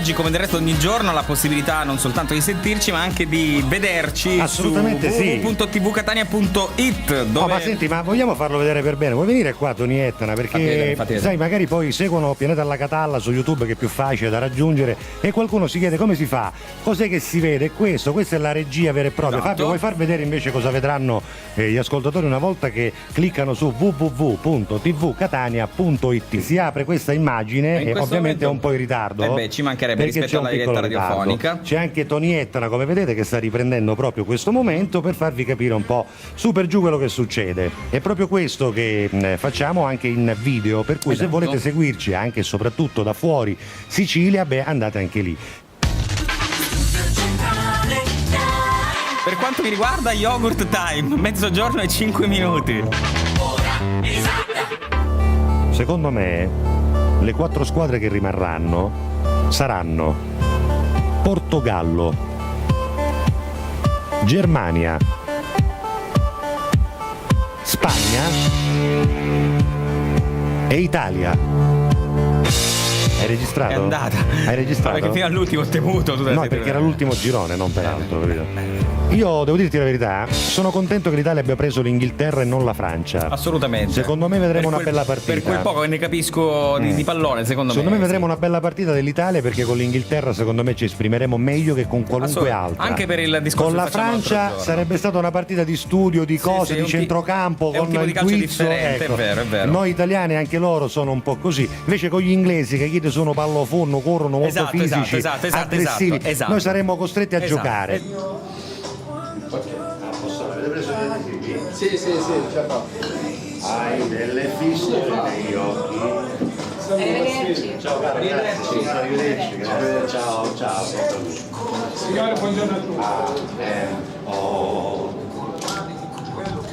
oggi, come del resto ogni giorno, la possibilità non soltanto di sentirci, ma anche di vederci. Assolutamente su www.tvcatania.it. Dove... ma senti, ma vogliamo farlo vedere per bene? Vuoi venire qua, Tony Ettana? Perché sai, magari poi seguono Pianeta alla Catalla su YouTube, che è più facile da raggiungere, e qualcuno si chiede come si fa, cos'è che si vede. Questa è la regia vera e propria. Esatto. Fabio, vuoi far vedere invece cosa vedranno gli ascoltatori una volta che cliccano su www.tvcatania.it? Si apre questa immagine e ovviamente è un po' in ritardo. Ci mancherebbe rispetto alla diretta radiofonica. C'è anche Tony Ettana, come vedete, che sta riprendendo proprio questo momento per farvi capire un po' su per giù quello che succede. È proprio questo che facciamo anche in video, per cui se volete seguirci anche e soprattutto da fuori Sicilia, andate anche lì. Per quanto mi riguarda, yogurt time, mezzogiorno e 5 minuti. Secondo me le 4 squadre che rimarranno saranno Portogallo, Germania, Spagna e Italia. Hai registrato? È andata. Hai registrato? Perché fino all'ultimo ho temuto. No, perché era l'ultimo girone, non peraltro, capito? Io devo dirti la verità, sono contento che l'Italia abbia preso l'Inghilterra e non la Francia. Assolutamente. Secondo me vedremo una bella partita. Per quel poco che ne capisco di pallone, secondo me vedremo una bella partita dell'Italia, perché con l'Inghilterra secondo me ci esprimeremo meglio che con qualunque altra. Anche per il discorso con la Francia sarebbe stata una partita di studio, di cose, di centrocampo, con il guizzo, ecco. È vero. Noi italiani, anche loro sono un po' così. Invece con gli inglesi, che sono pallofono, corrono molto fisici, aggressivi, noi saremmo costretti a giocare. Sì, ce la fa. Hai delle fissure negli occhi. Arrivederci. Ciao, arrivederci. Ciao. Signore, buongiorno a tutti.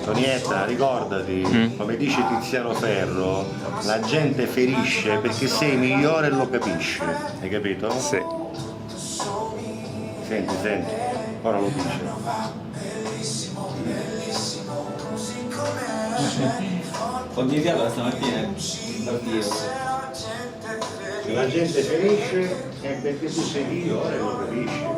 Tonietta, ricordati, come dice Tiziano Ferro, la gente ferisce perché sei migliore e lo capisce. Hai capito? Sì. Senti, ora lo dice. Ho iniziato stamattina. Se la gente ferisce è perché tu sei migliore e lo capisci.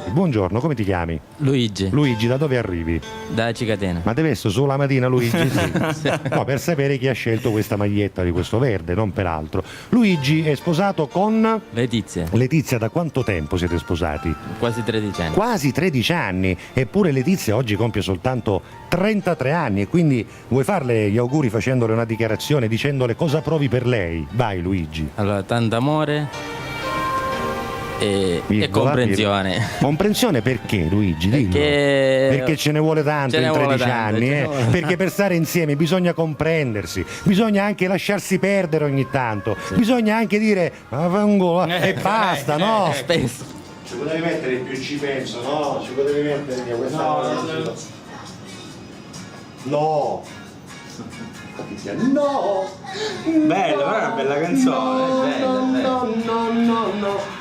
Buongiorno, come ti chiami? Luigi. Luigi, da dove arrivi? Da Cicatena. Ma deve essere solo la mattina, Luigi? Sì. No, per sapere chi ha scelto questa maglietta di questo verde, non per altro. Luigi è sposato con... Letizia. Letizia, da quanto tempo siete sposati? Quasi 13 anni. Quasi 13 anni, eppure Letizia oggi compie soltanto 33 anni, e quindi vuoi farle gli auguri facendole una dichiarazione, dicendole cosa provi per lei? Vai, Luigi. Allora, tanto amore e comprensione. Comprensione perché, Luigi? Dillo. Perché ce ne vuole tanto in 13 anni, perché per stare insieme bisogna comprendersi, bisogna anche lasciarsi perdere ogni tanto, bisogna anche dire e basta, no? Spesso. Ci potevi mettere il più ci penso, no? Ci potevi mettere questa No. Bella, però è una bella canzone. No.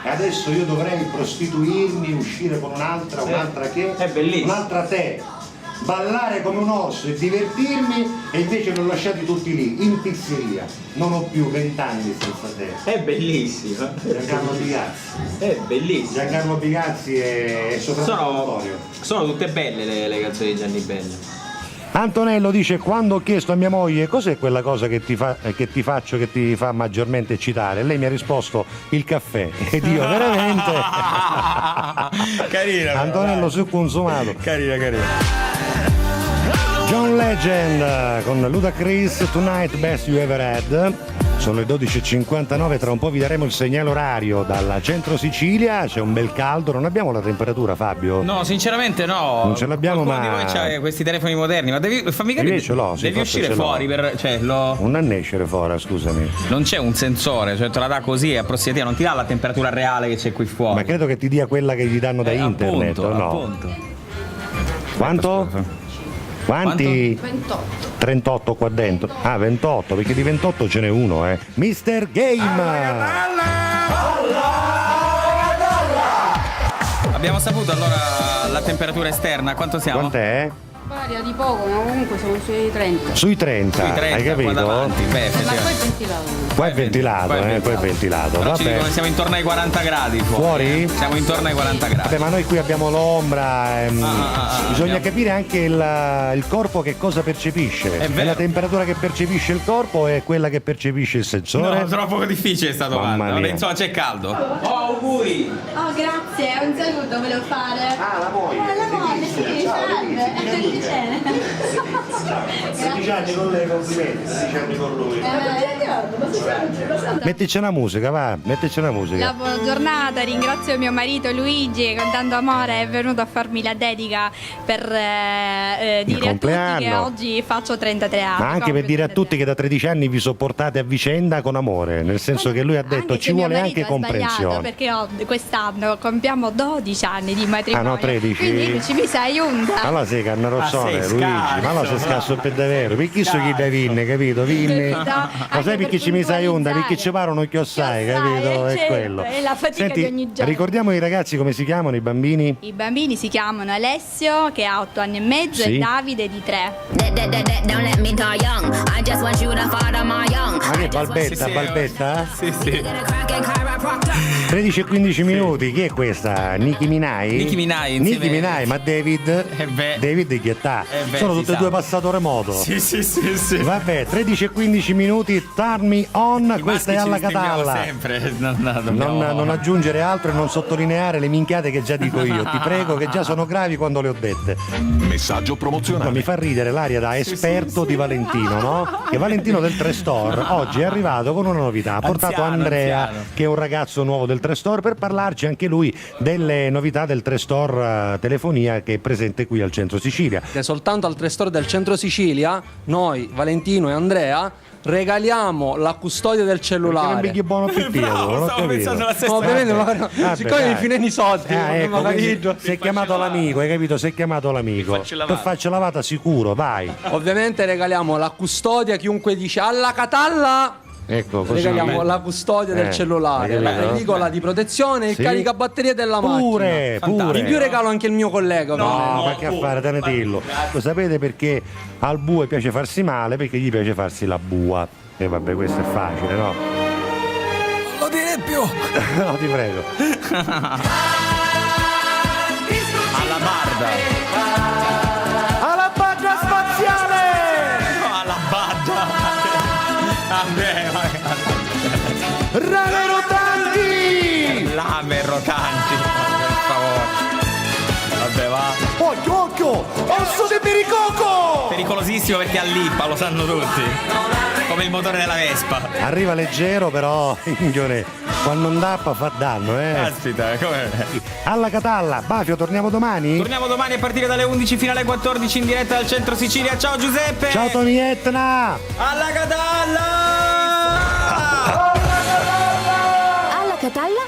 E adesso io dovrei prostituirmi, uscire con un'altra che? È bellissimo. Un'altra te. Ballare come un orso e divertirmi, e invece li ho lasciati tutti lì, in pizzeria. Non ho più 20 anni senza te. È bellissimo. Giancarlo Bigazzi. È bellissimo. Giancarlo Bigazzi e soprattutto Antonio. Sono tutte belle le canzoni di Gianni Bello. Antonello dice: quando ho chiesto a mia moglie cos'è quella cosa che ti faccio che ti fa maggiormente eccitare, lei mi ha risposto il caffè, ed io veramente carina Antonello sul consumato. Carina. John Legend con Ludacris, Tonight Best You Ever Had. Sono le 12.59, tra un po' vi daremo il segnale orario dalla centro Sicilia. C'è un bel caldo, non abbiamo la temperatura, Fabio? No, sinceramente no. Non ce l'abbiamo, qualcuno ma di voi c'ha questi telefoni moderni, ma fammi capire. Io ce l'ho, devi uscire fuori Non annecere fuori, scusami. Non c'è un sensore, cioè te la dà così approssimativa, non ti dà la temperatura reale che c'è qui fuori. Ma credo che ti dia quella che gli danno da internet, appunto, no? Appunto. Quanto? Quanti? 28. 38 qua dentro. 28, perché di 28 ce n'è uno, Mr. Game! Abbiamo saputo allora la temperatura esterna, quanto siamo? Quant'è? Varia di poco, ma comunque sono sui 30. Sui 30, Sui 30, hai qua capito? davanti. Beh, Ma effettivamente. poi è ventilato. Qua è ventilato, qua è ventilato. Però Vabbè. siamo intorno ai 40 gradi Fuori? Siamo intorno ai 40 gradi. Vabbè, ma noi qui abbiamo l'ombra, bisogna abbiamo- capire anche il corpo che cosa percepisce. È È vero. la temperatura che percepisce il corpo o è quella che percepisce il sensore? No, troppo difficile è stato Mamma guarda. mia. Insomma, c'è caldo. Oh, auguri! Oh, grazie, un saluto volevo fare. Ah, la moglie. La moglie, sì, salve. 16 anni con lei, complimenti, 16 anni con lui. Eh, Mettici una musica, va, mettici una musica. La buona giornata, ringrazio mio marito Luigi che con tanto amore è venuto a farmi la dedica per dire a tutti che compleanno. oggi faccio 33 anni. Ma anche per dire a tutti che da 13 anni vi sopportate a vicenda con amore, nel senso che lui ha detto Anche ci se mio vuole marito anche ha sbagliato, comprensione. perché compiamo compiamo 12 anni di matrimonio. Ah, no, 13? Quindi ci mi sai unta. Allora sei cannarozzone, Ma sei Luigi, scarso, ma allora sei scasso per davvero, perché so chi da vinne, capito? Vinne. No, Ma anche sai perché per ci mi sai onda? Perché puntualizzare. ci pare un chiossai, capito? È certo, quello. è la fatica Senti, di ogni giorno. ricordiamo i ragazzi come si chiamano, i bambini? I bambini si chiamano Alessio che ha 8 anni e mezzo Sì. e Davide di 3. Don't let me die young. I just want you to father my young. Ma che balbetta, Sì, sì, balbetta? Sì, sì. Get a cracking chiropractor. 13 e 15 minuti, chi è questa? Nicki Minaj? Nicki Minaj, insieme- Nicki Minaj, ma David? beh. David chi è ta? beh, Sono si tutte e sa. due passato remoto. Sì, sì, sì, sì. Vabbè, 13 e 15 minuti, turn me on, I questa è maschi ci alla distinguiamo catalla. sempre. No, Non aggiungere altro e non sottolineare le minchiate che già dico io. Ti prego, che già sono gravi quando le ho dette. Messaggio No, promozionale. mi fa ridere l'aria da esperto di Valentino, no? Che Valentino del 3 Store oggi è arrivato con una novità. Ha portato Anziano, Andrea, anziano. che è un ragazzo nuovo del 3 Store, per parlarci anche lui delle novità del 3 Store telefonia che è presente qui al centro Sicilia. Che soltanto al 3 Store del centro Sicilia, noi, Valentino e Andrea, regaliamo la custodia del Perché non cellulare. picchi buono pippino, Bravo, non ho stavo pensando capito. la stessa No, ovviamente, cosa. ma Vabbè, siccome dai. mi finendo i soldi, Ecco, magari quindi si è chiamato l'amico, hai capito? Si è chiamato l'amico. faccio lavata. Per farci lavata sicuro, vai. ovviamente regaliamo la custodia a chiunque dice alla catalla. Ecco, così. Regaliamo la custodia del cellulare, hai la capito? pellicola di protezione e il Sì. caricabatterie della Pure, macchina. pure. In più regalo anche il mio collega. No, ma che affare, tenetillo. Lo sapete perché al bue piace farsi male? Perché gli piace farsi la bua. E vabbè, questo è facile, no? Non lo dire più. No, ti prego. Alla barda. Alla baggia spaziale! No, alla barda. Vabbè, Rane rotanti! lame rotanti. Per favore. Vabbè, va. Occhio, occhio! Osso di biricoco! Pericolosissimo perché allippa, lo sanno tutti. Come il motore della Vespa. Arriva leggero, però, minchione, quando non tappa fa danno, Caspita, come. Alla catalla, Bafio, torniamo domani? Torniamo domani a partire dalle 11 fino alle 14 in diretta dal centro Sicilia. Ciao Giuseppe! Ciao Tony Etna! Alla Catalla! Alla Catalla